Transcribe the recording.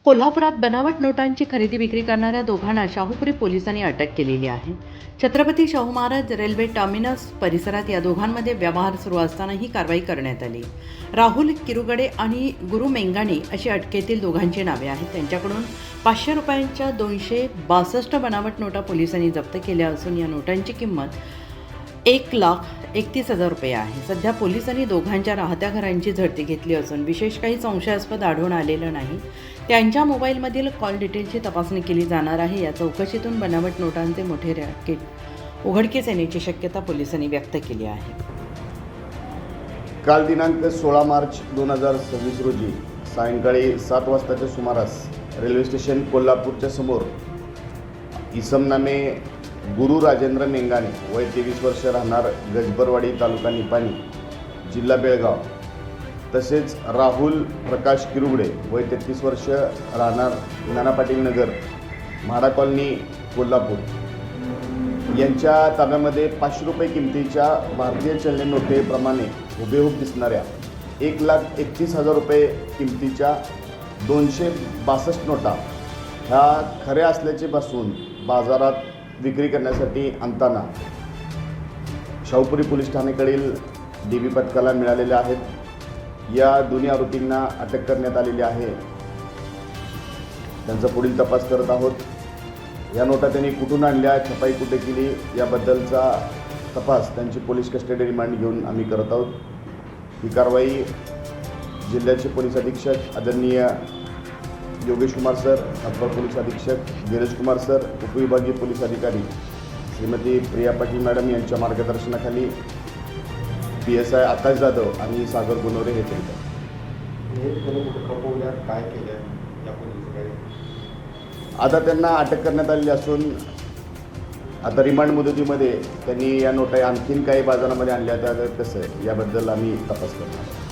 कोल्हापुरात बनावट नोटांची खरेदी विक्री करणाऱ्या दोघांना शाहूपुरी पोलिसांनी अटक केलेली आहे. छत्रपती शाहू महाराज रेल्वे टर्मिनस परिसरात या दोघांमध्ये व्यवहार सुरू असताना ही कारवाई करण्यात आली. राहुल किरुगडे आणि गुरु मेंगाणे अशी अटकेतील दोघांची नावे आहेत. त्यांच्याकडून 500 रुपयांच्या 262 बनावट नोटा पोलिसांनी जप्त केल्या असून या नोटांची किंमत 1,31,000 रुपये आहे. सध्या पोलिसांनी दोघांच्या राहत्या घरांची झडती घेतली असून विशेष काही संशयास्पद आढळून आलेलं नाही. त्यांच्या मोबाईलमधील कॉल डिटेलची तपासणी केली जाणार आहे. या चौकशीतून बनावट नोटांचे मोठे रॅकेट उघडकीस येण्याची शक्यता पोलिसांनी व्यक्त केली आहे. काल दिनांक 16 मार्च 2026 रोजी सायंकाळी 7 वाजताच्या सुमारास रेल्वे स्टेशन कोल्हापूरच्या समोर इसम नामे गुरु राजेंद्र मेंगाणे वय 23 वर्ष राहणार गजबरवाडी तालुका निपाणी जिल्हा बेळगाव तसेच राहुल प्रकाश किरुगडे वय 33 वर्ष राहणार नाना पाटील नगर म्हाडा कॉलनी कोल्हापूर यांच्या ताब्यामध्ये 500 रुपये किमतीच्या भारतीय चलन नोटेप्रमाणे हुबेहूब दिसणाऱ्या 1,31,000 रुपये किमतीच्या 262 नोटा ह्या खऱ्या असल्याचे भासून बाजारात विक्री करण्यासाठी आणताना शाहूपुरी पोलीस ठाण्याकडील DB पथकाला मिळालेल्या आहेत. या दोन्ही आरोपींना अटक करण्यात आलेली आहे. त्यांचा पुढील तपास करत आहोत. या नोटा त्यांनी कुठून आणल्या, छपाई कुठे केली याबद्दलचा तपास त्यांची पोलीस कस्टडी रिमांड घेऊन आम्ही करत आहोत. ही कारवाई जिल्ह्याचे पोलीस अधीक्षक आदरणीय योगेश कुमार सर, अपर पोलीस अधीक्षक धीरज कुमार सर, उपविभागीय पोलीस अधिकारी श्रीमती प्रिया पाटील मॅडम यांच्या मार्गदर्शनाखाली PSI आकाश जाधव आणि सागर गुनोरे हे करतात. आता त्यांना अटक करण्यात आलेली असून आता रिमांड मुदतीमध्ये त्यांनी या नोटा आणखीन काही बाजारामध्ये आणल्या त्या कसं याबद्दल आम्ही तपास करणार.